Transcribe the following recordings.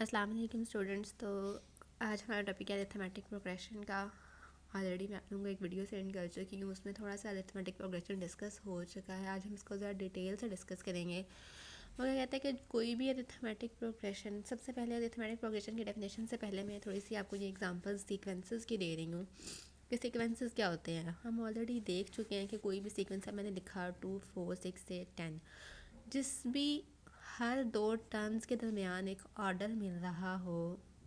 अस्सलाम वालेकुम स्टूडेंट्स। तो आज हमारा टॉपिक है अरिथमेटिक प्रोग्रेशन का। ऑलरेडी मैं आप लोगों को एक वीडियो सेंड कर चुकी हूँ, उसमें थोड़ा सा अरिथमेटिक प्रोग्रेशन डिस्कस हो चुका है। आज हम इसको ज़रा डिटेल से डिस्कस करेंगे। वो क्या कहते हैं कि कोई भी अरिथमेटिक प्रोग्रेशन, सबसे पहले अरिथमेटिक प्रोग्रेशन की डेफिनेशन से पहले मैं थोड़ी सी आपको ये एग्जांपल्स सीक्वेंसेस की दे रही हूँ कि सीक्वेंसेस क्या होते हैं। हम ऑलरेडी देख चुके हैं कि कोई भी सीक्वेंस है, मैंने लिखा 2 4 6 8 10, जिस भी हर दो टर्म्स के दरमियान एक ऑर्डर मिल रहा हो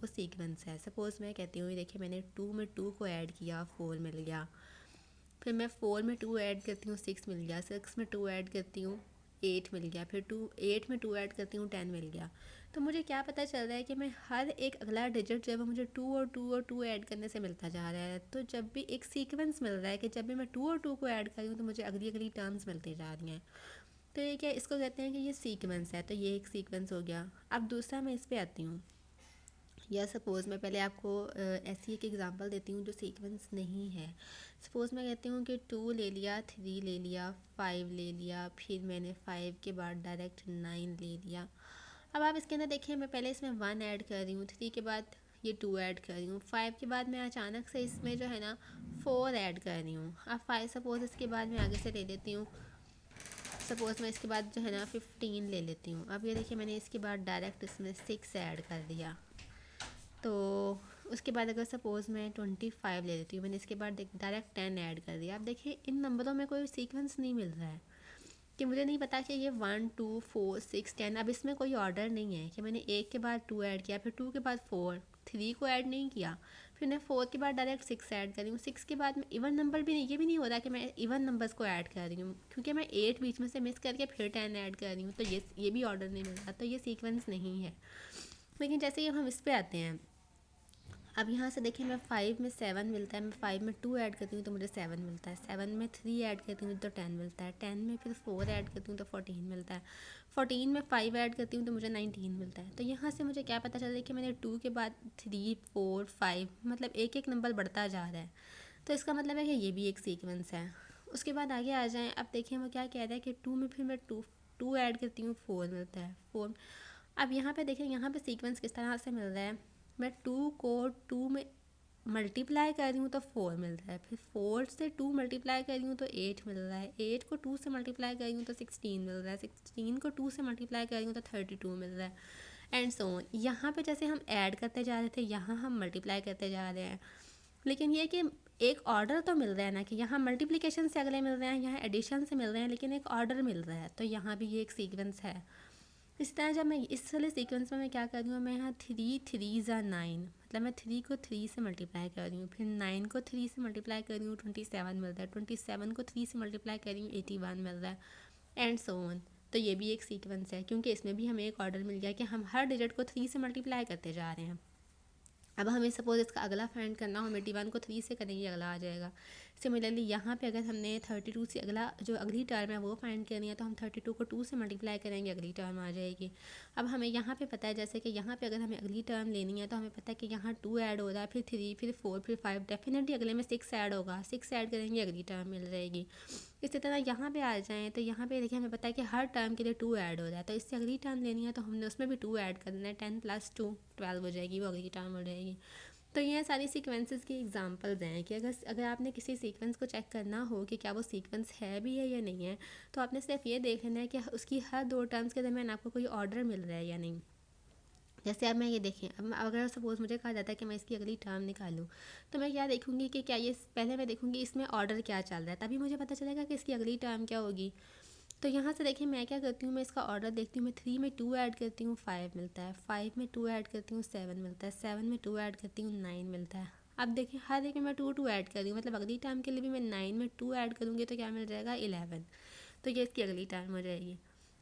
वो सीक्वेंस है। सपोज़ मैं कहती हूँ, देखिए मैंने 2 में 2 को ऐड किया, 4 मिल गया। फिर मैं 4 में 2 ऐड करती हूँ, 6 मिल गया। 6 में 2 ऐड करती हूँ, 8 मिल गया। फिर 8 में 2 ऐड करती हूँ, 10 मिल गया। तो मुझे क्या पता चल रहा है कि मैं हर एक अगला डिजिट जो है वो मुझे 2 और 2 और 2 ऐड करने से मिलता जा रहा है। तो जब भी एक सीक्वेंस मिल रहा है कि जब भी मैं 2 और 2 को ऐड कर रही हूँ तो मुझे अगली अगली टर्म्स मिलती जा रही हैं। तो ये क्या, इसको कहते हैं कि ये सीक्वेंस है। तो ये एक सीक्वेंस हो गया। अब दूसरा मैं इस पे आती हूँ, या सपोज़ मैं पहले आपको ऐसी एक एग्जांपल देती हूँ जो सीक्वेंस नहीं है। सपोज़ मैं कहती हूँ कि 2 ले लिया, 3 ले लिया, 5 ले लिया, फिर मैंने 5 के बाद डायरेक्ट 9 ले लिया। अब आप इसके अंदर देखिए, मैं पहले इसमें 1 ऐड कर रही हूँ, 3 के बाद ये 2 ऐड कर रही हूँ, 5 के बाद मैं अचानक से इसमें जो है ना 4 ऐड कर रही हूँ। अब 5 सपोज़ इसके बाद मैं आगे से ले लेती हूँ, सपोज़ मैं इसके बाद जो है ना 15 ले लेती हूँ। अब ये देखिए मैंने इसके बाद डायरेक्ट इसमें 6 ऐड कर दिया। तो उसके बाद अगर सपोज़ मैं 25 ले लेती हूँ, मैंने इसके बाद डायरेक्ट 10 ऐड कर दिया। अब देखिए इन नंबरों में कोई सीक्वेंस नहीं मिल रहा है, कि मुझे नहीं पता कि ये 1 2 4 6 10। अब इसमें कोई ऑर्डर नहीं है कि मैंने 1 के बाद 2 ऐड किया, फिर 2 के बाद 4, 3 को ऐड नहीं किया, फिर मैं 4 के बाद डायरेक्ट 6 ऐड कर रही हूँ। 6 के बाद मैं इवन नंबर भी नहीं, ये भी नहीं हो रहा कि मैं इवन नंबर्स को ऐड कर रही हूँ, क्योंकि मैं 8 बीच में से मिस करके फिर 10 ऐड कर रही हूँ। तो ये भी ऑर्डर नहीं मिल रहा, तो ये सीक्वेंस नहीं है। लेकिन जैसे ही हम इस पर आते हैं, अब यहाँ से देखिए मैं 5 में 7 मिलता है, मैं 5 में 2 ऐड करती हूँ तो मुझे 7 मिलता है। 7 में 3 ऐड करती हूँ तो 10 मिलता है। 10 में फिर 4 ऐड करती हूँ तो 14 मिलता है। 14 में 5 ऐड करती हूँ तो मुझे 19 मिलता है। तो यहाँ से मुझे क्या पता चल रहा है कि मैंने 2 के बाद 3 4 5, मतलब एक एक नंबर बढ़ता जा रहा है। तो इसका मतलब है कि ये भी एक सीक्वेंस है। उसके बाद आगे आ जाएँ, अब देखिए वो क्या कह रहा है कि 2 में फिर मैं 2 ऐड करती हूँ, 4 मिलता है, 4। अब यहाँ पे देखिए, यहाँ पे सीक्वेंस किस तरह से मिल रहा है। मैं 2 को 2 में मल्टीप्लाई कर रही हूँ तो 4 मिल रहा है, फिर 4 से 2 मल्टीप्लाई कर रही हूँ तो 8 मिल रहा है, 8 को 2 से मल्टीप्लाई कर रही हूँ तो 16 मिल रहा है, 16 को 2 से मल्टीप्लाई कर रही हूँ तो 32 मिल रहा है, एंड सो ऑन। यहाँ पे जैसे हम ऐड करते जा रहे थे, यहाँ हम मल्टीप्लाई करते जा रहे हैं। लेकिन ये कि एक ऑर्डर तो मिल रहा है ना, कि यहाँ मल्टीप्लिकेशन से अगले मिल रहे हैं, यहाँ एडिशन से मिल रहे हैं, लेकिन एक ऑर्डर मिल रहा है। तो यहाँ भी ये एक सीक्वेंस है। इस तरह जब मैं इस वाले सीक्वेंस में मैं क्या कर रही हूँ, मैं यहाँ 3 3 ज़ा 9, मतलब मैं 3 को 3 से मल्टीप्लाई कर रही हूँ, फिर 9 को 3 से मल्टीप्लाई कर रही हूँ, 27 मिल रहा है, 27 को 3 से मल्टीप्लाई कर रही हूँ, 81 मिल रहा है, एंड सो ऑन। तो ये भी एक सीक्वेंस है, क्योंकि इसमें भी हमें एक ऑर्डर मिल गया कि हम हर डिजिट को 3 से मल्टीप्लाई करते जा रहे हैं। अब हमें सपोज़ इसका अगला फाइंड करना हो, हम 81 को 3 से करेंगे, अगला आ जाएगा। सिमिलरली यहाँ पे अगर हमने 32 से अगला जो अगली टर्म है वो फाइंड करनी है, तो हम 32 को 2 से मल्टीप्लाई करेंगे, अगली टर्म आ जाएगी। अब हमें यहाँ पे पता है, जैसे कि यहाँ पे अगर हमें अगली टर्म लेनी है तो हमें पता है कि यहाँ 2 ऐड हो रहा है, फिर 3, फिर 4, फिर 5, डेफिनेटली अगले में 6 ऐड होगा, 6 ऐड करेंगे, अगली टर्म मिल जाएगी। इसी तरह यहाँ पे आ जाएँ तो यहाँ पे देखिए हमें पता है कि हर टर्म के लिए 2 ऐड हो रहा है, तो इससे अगली टर्म लेनी है तो हमने उसमें भी 2 ऐड करना है, 10 + 2 12 हो जाएगी, वो अगली टर्म हो जाएगी। तो ये सारी सीक्वेंसेस की एग्जांपल्स हैं कि अगर आपने किसी सीक्वेंस को चेक करना हो कि क्या वो सीक्वेंस है भी है या नहीं है, तो आपने सिर्फ ये देख लेना है कि उसकी हर दो टर्म्स के दरमियान आपको कोई ऑर्डर मिल रहा है या नहीं। जैसे अब मैं ये देखें, अब अगर सपोज़ मुझे कहा जाता है कि मैं इसकी अगली टर्म निकालूं, तो मैं क्या देखूंगी कि क्या ये, पहले मैं देखूंगी इसमें ऑर्डर क्या चल रहा है, तभी मुझे पता चलेगा कि इसकी अगली टर्म क्या होगी। तो यहाँ से देखिए मैं क्या करती हूँ, मैं इसका ऑर्डर देखती हूँ। मैं 3 में 2 ऐड करती हूँ, 5 मिलता है, 5 में 2 ऐड करती हूँ, 7 मिलता है, 7 में 2 ऐड करती हूँ, 9 मिलता है। अब देखिए हर एक में मैं 2 2 ऐड कर रही हूँ, मतलब अगली टर्म के लिए भी मैं 9 में 2 ऐड करूँगी तो क्या मिल जाएगा, 11। तो ये इसकी अगली टर्म हो जाएगी।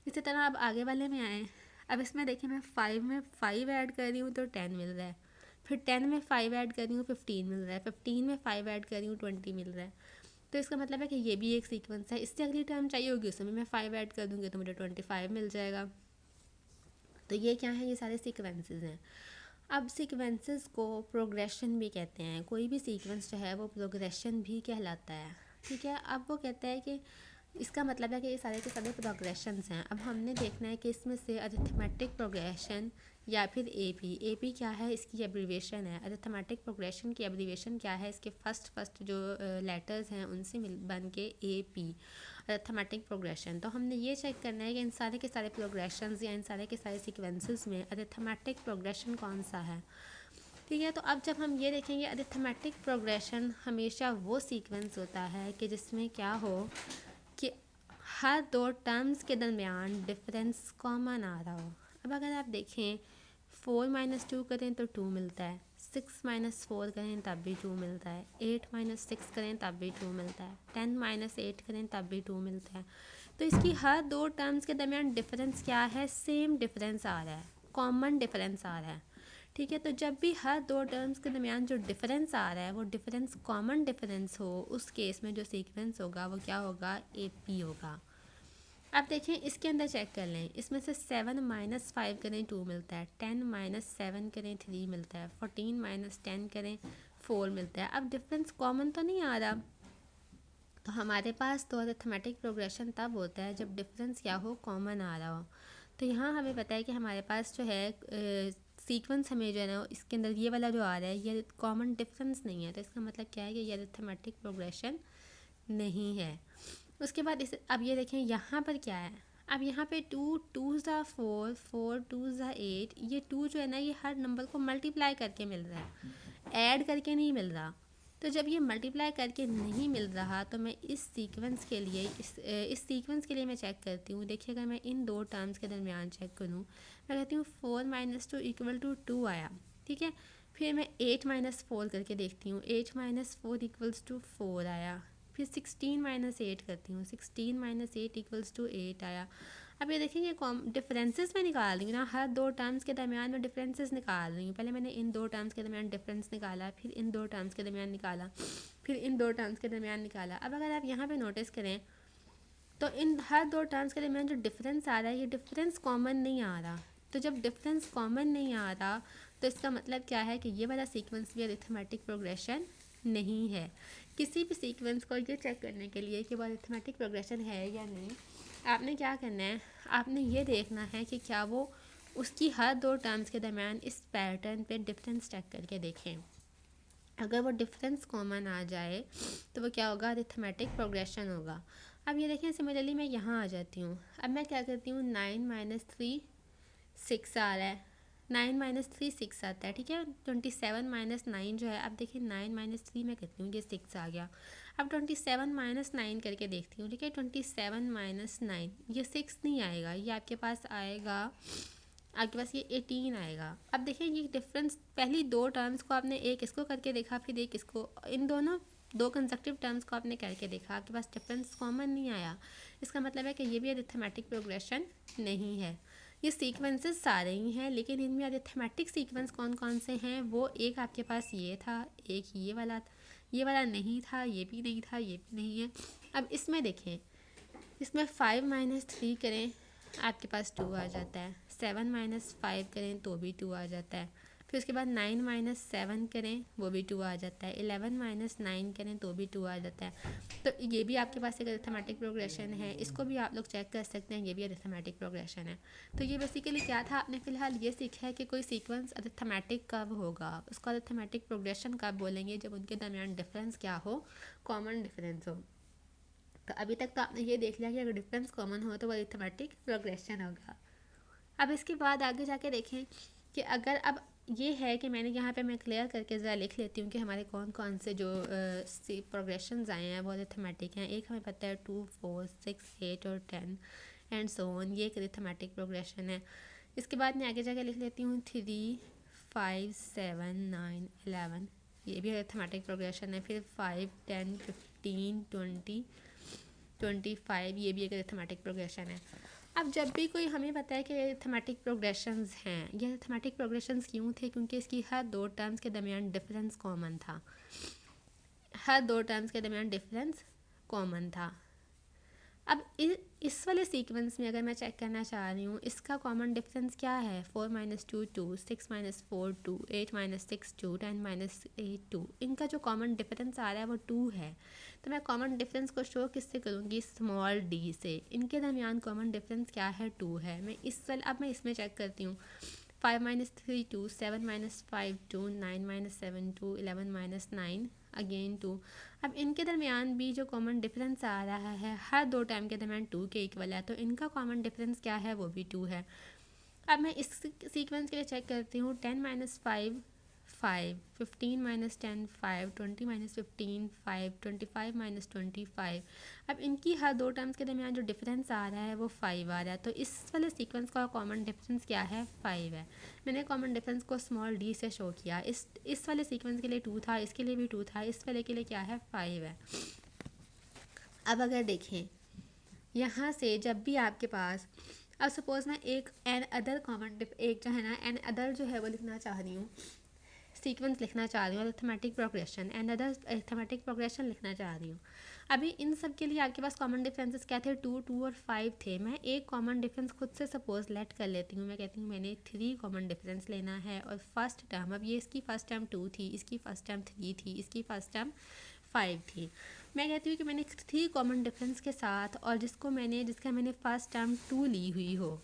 इसी तरह अब आगे वाले में आए, अब इसमें देखिए मैं 5 में 5 ऐड कर रही हूँ तो 10 मिल रहा है, फिर 10 में 5 ऐड कर रही हूँ, 15 मिल रहा है, 15 में 5 ऐड कर रही हूँ, 20 मिल रहा है। तो इसका मतलब है कि ये भी एक सीक्वेंस है। इससे अगली टर्म चाहिए होगी, उसमें मैं 5 ऐड कर दूँगी तो मुझे 25 मिल जाएगा। तो ये क्या है, ये सारे सीक्वेंसेस हैं। अब सीक्वेंसेस को प्रोग्रेशन भी कहते हैं, कोई भी सीक्वेंस जो है वो प्रोग्रेशन भी कहलाता है, ठीक है। अब वो कहता है कि इसका मतलब है कि ये सारे के सारे प्रोग्रेशंस हैं। अब हमने देखना है कि इसमें से अरिथमेटिक प्रोग्रेशन या फिर ए पी क्या है, इसकी एब्रीवेशन है। अरिथमेटिक प्रोग्रेशन की एब्रीवेशन क्या है, इसके फर्स्ट जो लेटर्स हैं उनसे बन के ए पी, अरिथमेटिक प्रोग्रेशन। तो हमने ये चेक करना है कि इन सारे के सारे प्रोग्रेशंस या इन सारे के सारे सीक्वेंसेस में अरिथमेटिक प्रोग्रेशन कौन सा है। ठीक है, तो अब जब हम ये देखेंगे अरिथमेटिक प्रोग्रेशन हमेशा वो सीक्वेंस होता है कि जिसमें क्या हो कि हर दो टर्म्स के दरमियान डिफरेंस कॉमन आ रहा हो। अब अगर आप देखें 4 - 2 करें तो 2 मिलता है, 6 - 4 करें तब भी 2 मिलता है, 8 - 6 करें तब भी 2 मिलता है, 10 - 8 करें तब भी 2 मिलता है। तो इसकी हर दो टर्म्स के दरमियान डिफरेंस क्या है, सेम डिफरेंस आ रहा है, कॉमन डिफरेंस आ रहा है। ठीक है, तो जब भी हर दो टर्म्स के दरमियान जो डिफरेंस आ रहा है वो डिफरेंस कॉमन डिफरेंस हो, उस केस में जो सीक्वेंस होगा वो क्या होगा, ए पी होगा। अब देखें इसके अंदर चेक कर लें, इसमें से 7 - 5 करें 2 मिलता है, 10 - 7 करें 3 मिलता है, 14 - 10 करें 4 मिलता है। अब डिफरेंस कॉमन तो नहीं आ रहा, तो हमारे पास तो अरिथमेटिक प्रोग्रेशन तब होता है जब डिफरेंस क्या हो, कॉमन आ रहा हो। तो यहाँ हमें पता है कि हमारे पास जो है सीक्वेंस हमें जो है ना इसके अंदर ये वाला जो आ रहा है ये कॉमन डिफरेंस नहीं है, तो इसका मतलब क्या है कि ये अरिथमेटिक प्रोग्रेशन नहीं है। उसके बाद इस अब ये देखें यहाँ पर क्या है, अब यहाँ पे 2 2 ज़ा 4 4 2 ज़ा 8, ये 2 जो है ना ये हर नंबर को मल्टीप्लाई करके मिल रहा है, ऐड करके नहीं मिल रहा। तो जब ये मल्टीप्लाई करके नहीं मिल रहा तो मैं इस सीक्वेंस के लिए इस सीक्वेंस के लिए मैं चेक करती हूँ। देखिए अगर मैं इन दो टर्म्स के दरमियान चेक करूँ, मैं कहती हूँ 4 - 2 = 2 आया। ठीक है, फिर मैं 8 - 4 करके देखती हूँ, 8 - 4 = 4 आया। फिर 16 - 8 करती हूँ, 16 - 8 = 8 आया। अब ये देखेंगे डिफरेंसेस में निकाल रही हूँ ना, हर दो टर्म्स के दरमियान में डिफरेंसेस निकाल रही हूँ। पहले मैंने इन दो टर्म्स के दरमियान डिफरेंस निकाला, फिर इन दो टर्म्स के दरमियान निकाला, फिर इन दो टर्म्स के दरमियान निकाला। अब अगर आप यहाँ पे नोटिस करें तो इन हर दो टर्म्स के दरमियान जो डिफरेंस आ रहा है ये डिफरेंस कॉमन नहीं आ रहा। तो जब डिफरेंस कॉमन नहीं आ रहा तो इसका मतलब क्या है कि ये वाला सीक्वेंस भी अरिथमेटिक प्रोग्रेशन नहीं है। किसी भी सीक्वेंस को ये चेक करने के लिए कि वो अरिथमेटिक प्रोग्रेशन है या नहीं, आपने क्या करना है, आपने ये देखना है कि क्या वो उसकी हर दो टर्म्स के दरमियान इस पैटर्न पे डिफरेंस चेक करके देखें। अगर वो डिफरेंस कॉमन आ जाए तो वो क्या होगा, अरिथमेटिक प्रोग्रेशन होगा। अब ये देखें सिमिलरली मैं यहाँ आ जाती हूँ, अब मैं क्या करती हूँ 9 - 3 6 आ रहा है, 9 - 3 6 आता है। ठीक है, 27 - 9 जो है, अब देखिए 9 - 3 मैं करती हूँ, ये 6 आ गया। अब 27 - 9 करके देखती हूँ। ठीक है, 27 - 9 ये 6 नहीं आएगा, ये आपके पास आएगा, आपके पास ये 18 आएगा। अब देखिए ये डिफरेंस, पहली दो टर्म्स को आपने एक इसको करके देखा, फिर एक इसको, इन दोनों दो कंसेक्टिव टर्म्स को आपने करके देखा, आपके पास डिफरेंस कॉमन नहीं आया। इसका मतलब है कि ये भी अरिथमेटिक प्रोग्रेशन नहीं है। ये सीक्वेंसेस सारे ही हैं, लेकिन इनमें अरिथमेटिक सीक्वेंस कौन कौन से हैं, वो एक आपके पास ये था, एक ये वाला नहीं था, ये भी नहीं था, ये भी नहीं है। अब इसमें देखें, इसमें 5 - 3 करें आपके पास 2 आ जाता है, 7 - 5 करें तो भी 2 आ जाता है, फिर उसके बाद 9 - 7 करें वो भी 2 आ जाता है, 11 - 9 करें तो भी 2 आ जाता है। तो ये भी आपके पास एक अरिथमेटिक प्रोग्रेशन है, इसको भी आप लोग चेक कर सकते हैं, ये भी अरिथमेटिक प्रोग्रेशन है। तो ये बेसिकली क्या था, आपने फ़िलहाल ये सीखा है कि कोई सीक्वेंस अरिथमेटिक कब होगा, उसका अरिथमेटिक प्रोग्रेशन कब बोलेंगे, जब उनके दरमियान डिफरेंस क्या हो, कॉमन डिफरेंस हो। तो अभी तक तो आपने ये देख लिया कि अगर डिफरेंस कॉमन हो तो वो अरिथमेटिक प्रोग्रेशन होगा। अब इसके बाद आगे जाके देखें कि अगर अब ये है कि मैंने यहाँ पे मैं क्लियर करके ज़रा लिख लेती हूँ कि हमारे कौन कौन से जो प्रोग्रेशंस आए हैं वो अरिथमेटिक हैं। एक हमें पता है 2 4 6 8 और 10 एंड सो ऑन, ये एक अरिथमेटिक प्रोग्रेशन है। इसके बाद मैं आगे जाके लिख लेती हूँ 3 5 7 9 11, ये भी अरिथमेटिक प्रोग्रेशन है। फिर 5 10 15 20 25, ये भी एक अरिथमेटिक प्रोग्रेशन है। अब जब भी कोई हमें पता है कि अरिथमेटिक प्रोग्रेशंस हैं, ये अरिथमेटिक प्रोग्रेशंस क्यों थे, क्योंकि इसकी हर दो टर्म्स के दरमियान डिफरेंस कॉमन था, हर दो टर्म्स के दरमियान डिफरेंस कॉमन था। अब इस वाले सीक्वेंस में अगर मैं चेक करना चाह रही हूँ इसका कॉमन डिफरेंस क्या है, 4 - 2 2, 6 - 4 2, 8 - 6 2, 10 - 8 2, इनका जो कॉमन डिफरेंस आ रहा है वो 2 है। तो मैं कॉमन डिफरेंस को शो किससे करूँगी, स्मॉल डी से। इनके दरमियान कॉमन डिफरेंस क्या है, 2 है। मैं इस वाले, अब मैं इसमें चेक करती हूँ 5 minus 3 2, 7 minus 5 2, 9 minus 7 2, 11 minus 9 again 2। अब इनके दरमियान भी जो कॉमन डिफरेंस आ रहा है हर दो टाइम के दरमियान 2 के इक्वल है, तो इनका कॉमन डिफरेंस क्या है, वो भी 2 है। अब मैं इस सीक्वेंस के लिए चेक करती हूँ। 10 माइनस 5 5, 15 माइनस 10 5, 20 माइनस 15 5, 25 माइनस 25। अब इनकी हर दो टर्म्स के दरमियान जो डिफरेंस आ रहा है वो 5 आ रहा है, तो इस वाले सीक्वेंस का कॉमन डिफरेंस क्या है, 5 है। मैंने कॉमन डिफरेंस को स्मॉल डी से शो किया। इस वाले सीक्वेंस के लिए 2 था, इसके लिए भी 2 था, इस वाले के लिए क्या है, 5 है। अब अगर देखें यहाँ से जब भी आपके पास, अब सपोज़ मैं एक एन अदर कॉमन एक जो है ना एन अदर जो है वो लिखना चाह रही हूँ, सीक्वेंस लिखना चाह रही हूँ, arithmetic progression and other arithmetic progression लिखना चाह रही हूँ। अभी इन सब के लिए आपके पास कॉमन डिफरेंसेस क्या थे, 2 2 और 5 थे। मैं एक कॉमन डिफरेंस खुद से सपोज लेट कर लेती हूँ। मैं कहती हूँ मैंने 3 कॉमन डिफरेंस लेना है और फर्स्ट टर्म, अब ये इसकी फर्स्ट टर्म 2 थी, इसकी फर्स्ट टर्म 3 थी, इसकी फर्स्ट टर्म 5 थी। मैं कहती हूँ कि मैंने 3 कॉमन डिफरेंस के साथ और जिसका मैंने फर्स्ट टर्म 2 ली हुई हो,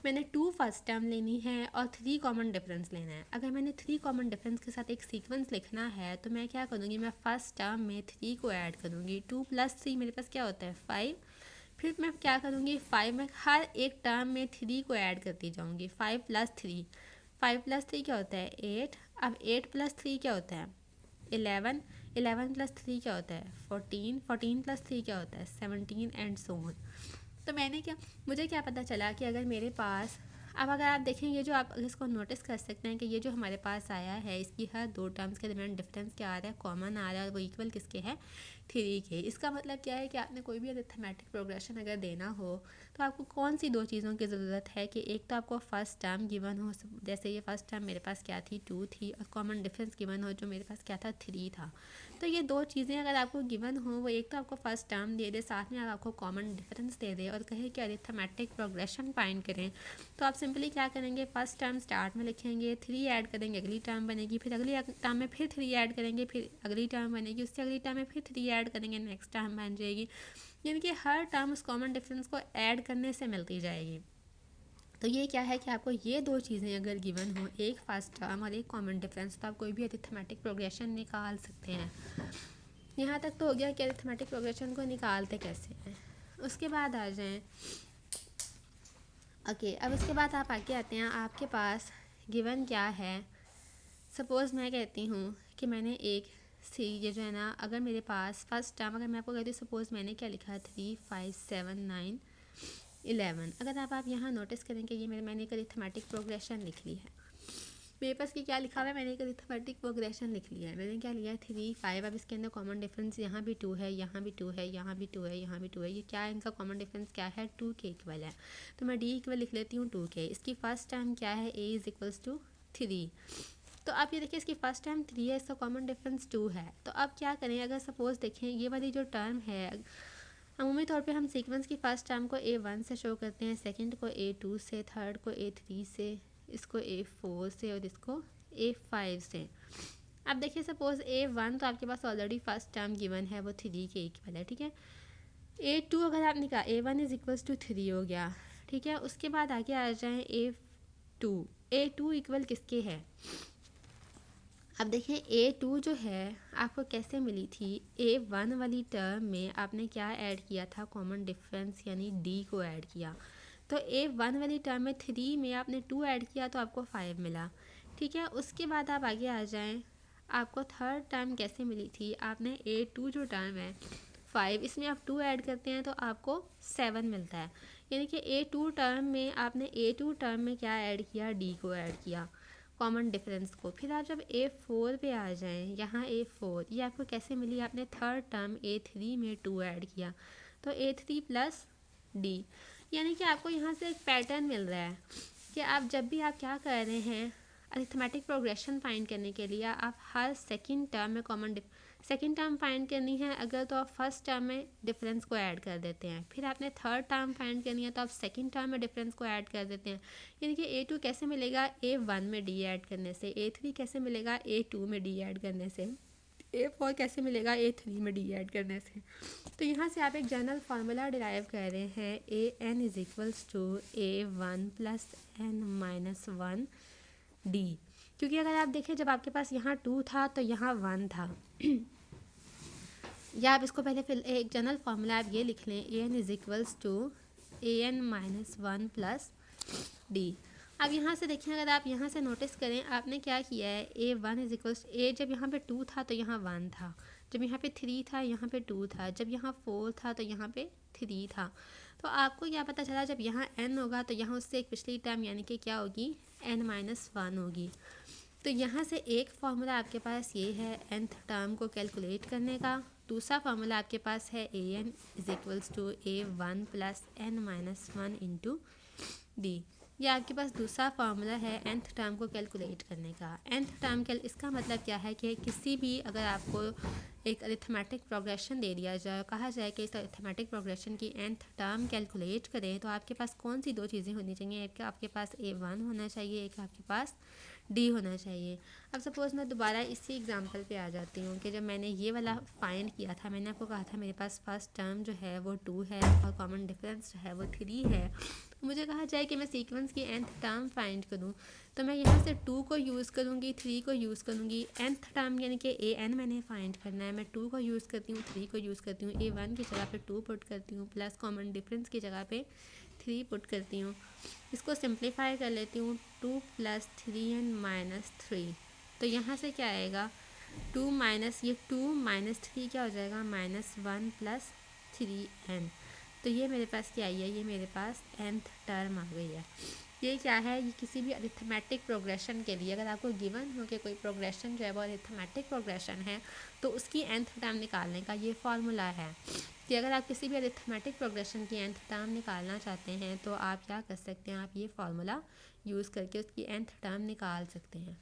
मैंने 2 फर्स्ट टर्म लेनी है और 3 कॉमन डिफरेंस लेना है। अगर मैंने 3 कॉमन डिफरेंस के साथ एक सीक्वेंस लिखना है तो मैं क्या करूँगी, मैं फर्स्ट टर्म में 3 को ऐड करूँगी। 2 + 3 मेरे पास क्या होता है, 5। फिर मैं क्या करूँगी, 5 में हर एक टर्म में 3 को ऐड करती जाऊँगी। 5 + 3, 5 + 3 क्या होता है, 8। अब 8 + 3 क्या होता है, 11। 11 + 3 क्या होता है, 14। 14 + 3 क्या होता है, 17 एंड सो ऑन। तो मुझे क्या पता चला कि अगर मेरे पास, अब अगर आप देखें ये जो आप इसको नोटिस कर सकते हैं कि ये जो हमारे पास आया है इसकी हर दो टर्म्स के दरमियान डिफरेंस क्या आ रहा है, कॉमन आ रहा है, और वो इक्वल किसके है, 3 के। इसका मतलब क्या है कि आपने कोई भी अरिथमेटिक प्रोग्रेशन अगर देना हो तो आपको कौन सी दो चीज़ों की ज़रूरत है कि एक तो आपको फर्स्ट टर्म गिवन हो, जैसे ये फर्स्ट टर्म मेरे पास क्या थी, 2 थी, और कॉमन डिफरेंस गिवन हो जो मेरे पास क्या था, 3 था। तो ये दो चीज़ें अगर आपको गिवन हो, वो एक तो आपको फर्स्ट टर्म दे दे, साथ में आपको कॉमन डिफरेंस दे दे और कहे कि अरिथमेटिक प्रोग्रेशन फाइंड करें, तो आप सिंपली क्या करेंगे, फर्स्ट टर्म स्टार्ट में लिखेंगे, 3 ऐड करेंगे, अगली टर्म बनेगी, फिर अगली टर्म में फिर 3 ऐड करेंगे, फिर अगली टर्म बनेगी, उससे अगली टर्म में फिर 3 ऐड करेंगे, नेक्स्ट टर्म बन जाएगी। यानी कि हर टर्म उस कॉमन डिफरेंस को ऐड करने से मिलती जाएगी। तो ये क्या है कि आपको ये दो चीज़ें अगर गिवन हो, एक फर्स्ट टर्म और एक कॉमन डिफरेंस, तो आप कोई भी अरिथमेटिक प्रोग्रेशन निकाल सकते हैं। यहाँ तक तो हो गया कि अरिथमेटिक प्रोग्रेशन को निकालते कैसे हैं। उसके बाद आ जाएं, ओके, अब उसके बाद आप आगे आते हैं, आपके पास गिवन क्या है। सपोज़ मैं कहती हूँ कि मैंने एक ये जो है ना, अगर मेरे पास फर्स्ट टर्म, अगर मैं आपको कहती हूँ सपोज़ मैंने क्या लिखा है, 3 5 7 9 11। अगर आप यहाँ नोटिस करें कि ये मैंने एक अरिथमेटिक प्रोग्रेशन लिख ली है। मेरे पास कि क्या लिखा हुआ है, मैंने एक अरिथमेटिक प्रोग्रेशन लिख लिया है। मैंने क्या लिया है, 3 5। अब इसके अंदर कॉमन डिफरेंस यहाँ भी 2 है, यहाँ भी 2 है, यहाँ भी 2 है, यहाँ भी 2 है। ये क्या है, इनका कॉमन डिफरेंस क्या है, 2 के इक्वल है। तो मैं डी इक्वल लिख लेती हूँ 2 के। इसकी फर्स्ट टर्म क्या है, ए इज़ इक्वल्स टू 3। तो आप ये देखिए, इसकी फर्स्ट टर्म 3 है, इसका कॉमन डिफरेंस 2 है। तो अब क्या करें, अगर सपोज़ देखें ये वाली जो टर्म है, अमूमी तौर पे हम सीक्वेंस की फर्स्ट टर्म को A1 से शो करते हैं, सेकंड को A2 से, थर्ड को A3 से, इसको A4 से और इसको A5 से। अब देखिए सपोज़ A1 तो आपके पास ऑलरेडी फर्स्ट टर्म गिवन है, वो 3 के इक्वल है, ठीक है। A2 अगर आप निकाल, A1 इज़ इक्वल्स टू 3 हो गया, ठीक है। उसके बाद आगे आ जाएँ A2 इक्वल किसके है। अब देखिए A2 जो है आपको कैसे मिली थी, A1 वाली टर्म में आपने क्या ऐड किया था, कॉमन डिफरेंस यानी D को ऐड किया। तो A1 वाली टर्म में 3 में आपने 2 ऐड किया तो आपको 5 मिला, ठीक है। उसके बाद आप आगे आ जाएं, आपको थर्ड टर्म कैसे मिली थी, आपने A2 जो टर्म है 5, इसमें आप 2 ऐड करते हैं तो आपको 7 मिलता है। यानी कि A2 टर्म में आपने A2 टर्म में क्या ऐड किया, D को ऐड किया, कॉमन डिफरेंस को। फिर आप जब A4 पे आ जाएं, यहाँ A4 ये आपको कैसे मिली, आपने थर्ड टर्म A3 में 2 ऐड किया तो A3 + D। यानी कि आपको यहाँ से एक पैटर्न मिल रहा है कि आप जब भी आप क्या कर रहे हैं, अरिथमेटिक प्रोग्रेशन फाइंड करने के लिए आप हर सेकंड टर्म में सेकंड टर्म फाइंड करनी है अगर, तो आप फर्स्ट टर्म में डिफरेंस को ऐड कर देते हैं। फिर आपने थर्ड टर्म फाइंड करनी है तो आप सेकंड टर्म में डिफरेंस को ऐड कर देते हैं। यानी कि A2 कैसे मिलेगा, A1 में D ऐड करने से। A3 कैसे मिलेगा, A2 में D ऐड करने से। A4 कैसे मिलेगा, A3 में D ऐड करने से। तो यहाँ से आप एक जनरल फार्मूला डिराइव कर रहे हैं, AN is equals to A1 plus N minus 1 D। क्योंकि अगर आप देखें जब आपके पास यहाँ 2 था तो यहाँ 1 था या आप इसको पहले फिर एक जनरल फार्मूला आप ये लिख लें, AN is equals to AN minus 1 plus D। अब यहाँ से देखिए, अगर आप यहाँ से नोटिस करें आपने क्या किया है, A1 इज इक्वल्स A, जब यहाँ पे 2 था तो यहाँ 1 था, जब यहाँ पे 3 था यहाँ पे 2 था, जब यहाँ 4 था तो यहाँ पे 3 था। तो आपको क्या पता चला, जब यहाँ n होगा तो यहाँ उससे एक पिछली टर्म यानी कि क्या होगी, n माइनस 1 होगी। तो यहाँ से एक फार्मूला आपके पास ये है nth टर्म को कैलकुलेट करने का, दूसरा फार्मूला आपके पास है AN is equals to A1 plus N minus 1 into D। ये आपके पास दूसरा फार्मूला है nth टर्म को कैलकुलेट करने का। nth टर्म इसका मतलब क्या है कि किसी भी अगर आपको एक अरिथमेटिक प्रोग्रेशन दे दिया जाए, कहा जाए कि इस अरिथमेटिक प्रोग्रेशन की nth टर्म कैलकुलेट करें, तो आपके पास कौन सी दो चीज़ें होनी चाहिए, एक आपके पास A1 होना चाहिए, एक आपके पास D होना चाहिए। अब सपोज़ मैं दोबारा इसी एग्जांपल पे आ जाती हूँ कि जब मैंने ये वाला फाइंड किया था, मैंने आपको कहा था मेरे पास फर्स्ट टर्म जो है वो 2 है और कॉमन डिफरेंस जो है वो 3 है। मुझे कहा जाए कि मैं सीक्वेंस की nth टर्म फाइंड करूँ, तो मैं यहाँ से 2 को यूज़ करूँगी, 3 को यूज़ करूँगी। nth टर्म यानी कि AN मैंने फाइंड करना है, मैं 2 को यूज़ करती हूँ, 3 को यूज़ करती हूँ, A1 की जगह पे 2 पुट करती हूँ, प्लस कॉमन डिफरेंस की जगह पे 3 पुट करती हूँ। इसको सिंप्लीफाई कर लेती हूँ, 2 प्लस 3n माइनस 3। तो यहाँ से क्या आएगा, 2 माइनस ये 2 माइनस 3 क्या हो जाएगा, माइनस 1 प्लस 3n। तो ये मेरे पास क्या आई है, ये मेरे पास nth टर्म आ गई है। ये क्या है, ये किसी भी अरिथमेटिक प्रोग्रेशन के लिए अगर आपको गिवन हो कि कोई प्रोग्रेशन जो है वो अरिथमेटिक प्रोग्रेशन है तो उसकी nth टर्म निकालने का ये फार्मूला है कि अगर आप किसी भी अरिथमेटिक प्रोग्रेशन की nth टर्म निकालना चाहते हैं तो आप क्या कर सकते हैं, आप ये फार्मूला यूज़ करके उसकी nth टर्म निकाल सकते हैं।